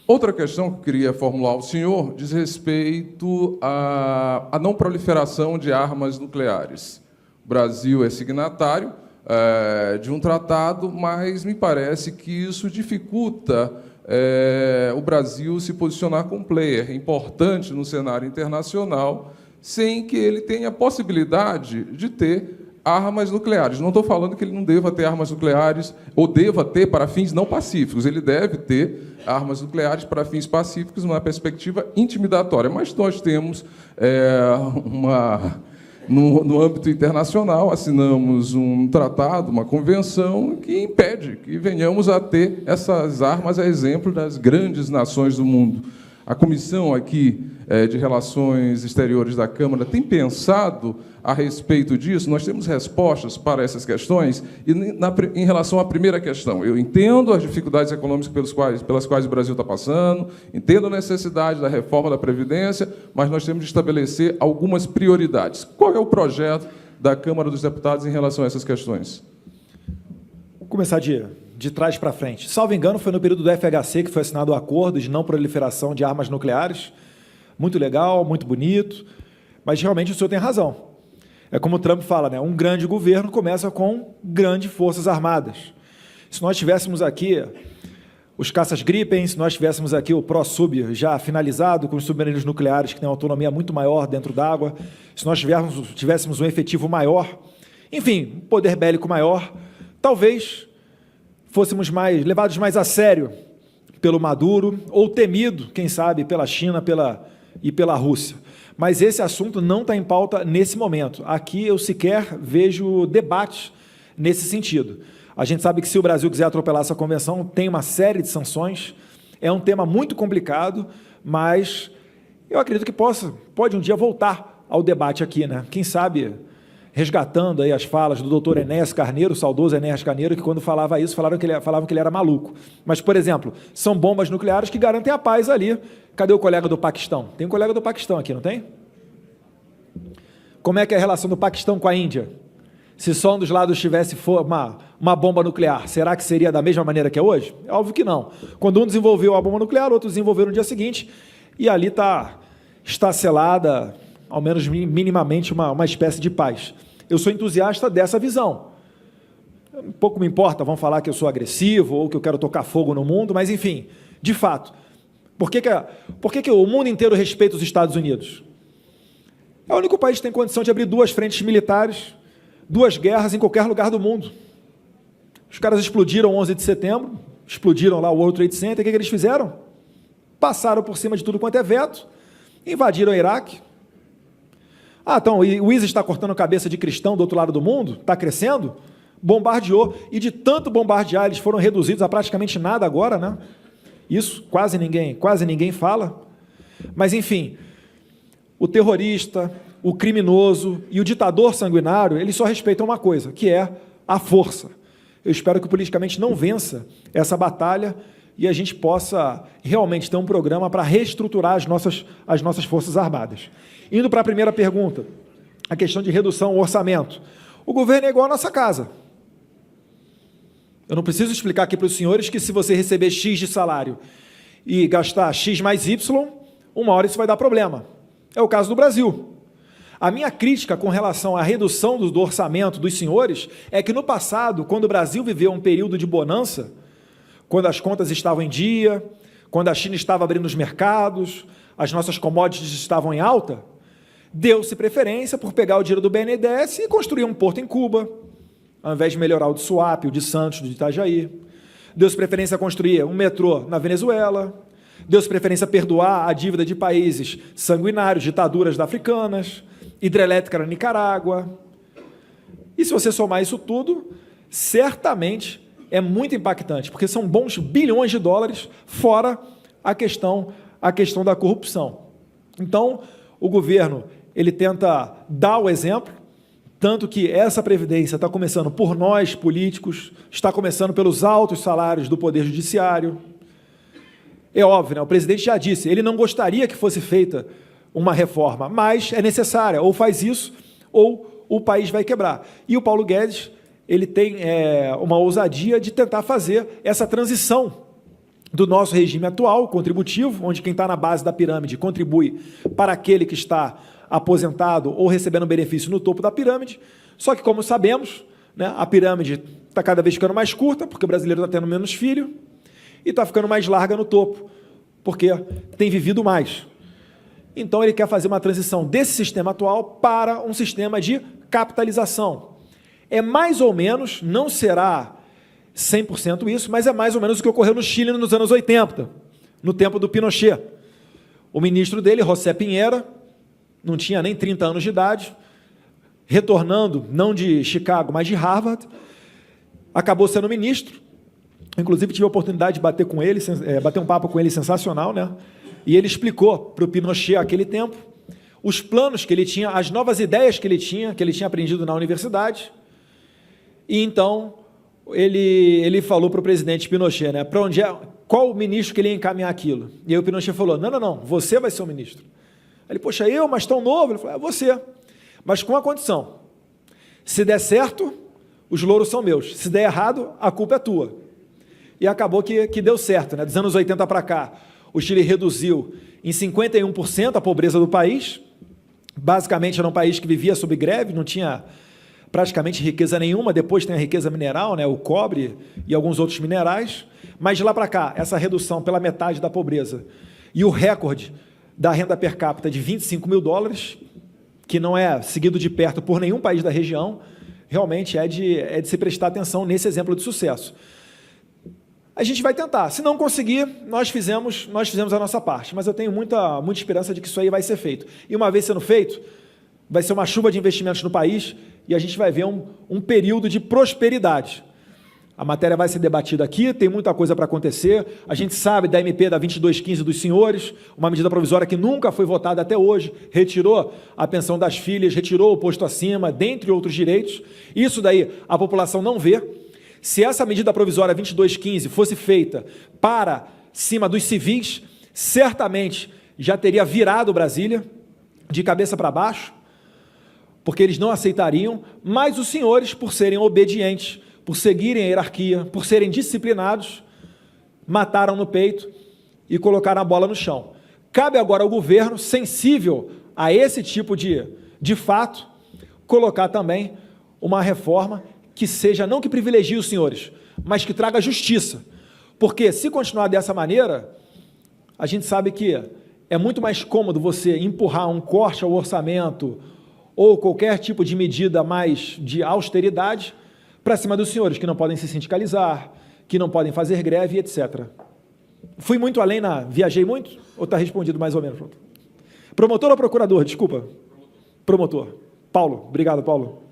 Outra questão que eu queria formular ao senhor diz respeito à não proliferação de armas nucleares. O Brasil é signatário de um tratado, mas me parece que isso dificulta o Brasil se posicionar como player importante no cenário internacional, sem que ele tenha a possibilidade de ter armas nucleares. Não estou falando que ele não deva ter armas nucleares, ou deva ter para fins não pacíficos. Ele deve ter armas nucleares para fins pacíficos, numa perspectiva intimidatória. Mas nós temos no âmbito internacional, assinamos um tratado, uma convenção que impede que venhamos a ter essas armas, a exemplo das grandes nações do mundo. A Comissão aqui de Relações Exteriores da Câmara tem pensado a respeito disso? Nós temos respostas para essas questões? E em relação à primeira questão, eu entendo as dificuldades econômicas pelas quais o Brasil está passando, entendo a necessidade da reforma da Previdência, mas nós temos de estabelecer algumas prioridades. Qual é o projeto da Câmara dos Deputados em relação a essas questões? Vou começar de trás para frente. Salvo engano, foi no período do FHC que foi assinado o acordo de não proliferação de armas nucleares. Muito legal, muito bonito, mas realmente o senhor tem razão. É como o Trump fala, né? Um grande governo começa com grandes forças armadas. Se nós tivéssemos aqui os caças Gripen, se nós tivéssemos aqui o ProSub já finalizado, com os submarinos nucleares que têm uma autonomia muito maior dentro d'água, se nós tivéssemos um efetivo maior, enfim, um poder bélico maior, talvez fôssemos levados mais a sério pelo Maduro, ou temido, quem sabe, pela China e pela Rússia. Mas esse assunto não está em pauta nesse momento. Aqui eu sequer vejo debate nesse sentido. A gente sabe que se o Brasil quiser atropelar essa convenção, tem uma série de sanções, é um tema muito complicado, mas eu acredito que pode um dia voltar ao debate aqui, né? Quem sabe resgatando aí as falas do doutor Enéas Carneiro, o saudoso Enéas Carneiro, que quando falava isso, falavam que ele era maluco. Mas, por exemplo, são bombas nucleares que garantem a paz ali. Cadê o colega do Paquistão? Tem um colega do Paquistão aqui, não tem? Como é que é a relação do Paquistão com a Índia? Se só um dos lados tivesse uma bomba nuclear, será que seria da mesma maneira que é hoje? É óbvio que não. Quando um desenvolveu a bomba nuclear, outro desenvolveu no dia seguinte, e ali está selada, ao menos minimamente, uma espécie de paz. Eu sou entusiasta dessa visão. Um pouco me importa, vão falar que eu sou agressivo ou que eu quero tocar fogo no mundo, mas, enfim, de fato, por que o mundo inteiro respeita os Estados Unidos? É o único país que tem condição de abrir 2 frentes militares, 2 guerras em qualquer lugar do mundo. Os caras explodiram 11 de setembro, explodiram lá o World Trade Center, o que eles fizeram? Passaram por cima de tudo quanto é veto, invadiram o Iraque. Então, o ISIS está cortando a cabeça de cristão do outro lado do mundo? Está crescendo? Bombardeou, e de tanto bombardear, eles foram reduzidos a praticamente nada agora, né? Isso quase ninguém fala. Mas, enfim, o terrorista, o criminoso e o ditador sanguinário, eles só respeitam uma coisa, que é a força. Eu espero que o politicamente não vença essa batalha e a gente possa realmente ter um programa para reestruturar as nossas Forças Armadas. Indo para a primeira pergunta, a questão de redução ao orçamento. O governo é igual à nossa casa. Eu não preciso explicar aqui para os senhores que se você receber X de salário e gastar X mais Y, uma hora isso vai dar problema. É o caso do Brasil. A minha crítica com relação à redução do orçamento dos senhores é que no passado, quando o Brasil viveu um período de bonança, quando as contas estavam em dia, quando a China estava abrindo os mercados, as nossas commodities estavam em alta, deu-se preferência por pegar o dinheiro do BNDES e construir um porto em Cuba, ao invés de melhorar o de Suape, o de Santos, o de Itajaí. Deu-se preferência a construir um metrô na Venezuela, deu-se preferência a perdoar a dívida de países sanguinários, ditaduras africanas, hidrelétrica na Nicarágua. E se você somar isso tudo, certamente é muito impactante, porque são bons bilhões de dólares, fora a questão da corrupção. Então, o governo ele tenta dar o exemplo, tanto que essa previdência está começando por nós, políticos, está começando pelos altos salários do Poder Judiciário. É óbvio, né? O presidente já disse, ele não gostaria que fosse feita uma reforma, mas é necessária, ou faz isso, ou o país vai quebrar. E o Paulo Guedes ele tem uma ousadia de tentar fazer essa transição do nosso regime atual, contributivo, onde quem está na base da pirâmide contribui para aquele que está aposentado ou recebendo benefício no topo da pirâmide. Só que, como sabemos, né, a pirâmide está cada vez ficando mais curta, porque o brasileiro está tendo menos filho, e está ficando mais larga no topo, porque tem vivido mais. Então, ele quer fazer uma transição desse sistema atual para um sistema de capitalização. É mais ou menos, não será 100% isso, mas é mais ou menos o que ocorreu no Chile nos anos 80, no tempo do Pinochet. O ministro dele, José Pinheira, não tinha nem 30 anos de idade, retornando, não de Chicago, mas de Harvard, acabou sendo ministro. Inclusive, tive a oportunidade de bater com ele, bater um papo com ele sensacional, né? E ele explicou para o Pinochet, naquele tempo, os planos que ele tinha, as novas ideias que ele tinha aprendido na universidade. E então, ele falou para o presidente Pinochet, né? Qual o ministro que ele ia encaminhar aquilo? E aí o Pinochet falou, não, você vai ser o ministro. Aí ele, poxa, eu, mas tão novo? Ele falou, você. Mas com a condição, se der certo, os louros são meus. Se der errado, a culpa é tua. E acabou que deu certo, né? Dos anos 80 para cá, o Chile reduziu em 51% a pobreza do país. Basicamente, era um país que vivia sob greve, não tinha praticamente riqueza nenhuma. Depois tem a riqueza mineral, né? O cobre e alguns outros minerais. Mas de lá para cá, essa redução pela metade da pobreza e o recorde da renda per capita de $25 mil, que não é seguido de perto por nenhum país da região, realmente é de se prestar atenção nesse exemplo de sucesso. A gente vai tentar. Se não conseguir, nós fizemos a nossa parte. Mas eu tenho muita esperança de que isso aí vai ser feito. E uma vez sendo feito, vai ser uma chuva de investimentos no país e a gente vai ver um período de prosperidade. A matéria vai ser debatida aqui, tem muita coisa para acontecer. A gente sabe da MP da 2215 dos senhores, uma medida provisória que nunca foi votada até hoje, retirou a pensão das filhas, retirou o posto acima, dentre outros direitos. Isso daí a população não vê. Se essa medida provisória 2215 fosse feita para cima dos civis, certamente já teria virado Brasília de cabeça para baixo, porque eles não aceitariam, mas os senhores, por serem obedientes, por seguirem a hierarquia, por serem disciplinados, mataram no peito e colocaram a bola no chão. Cabe agora ao governo, sensível a esse tipo de fato, colocar também uma reforma que seja, não que privilegie os senhores, mas que traga justiça. Porque se continuar dessa maneira, a gente sabe que é muito mais cômodo você empurrar um corte ao orçamento ou qualquer tipo de medida mais de austeridade para cima dos senhores, que não podem se sindicalizar, que não podem fazer greve, etc. Fui muito além viajei muito? Ou está respondido mais ou menos? Promotor ou procurador? Desculpa. Promotor. Paulo. Obrigado, Paulo.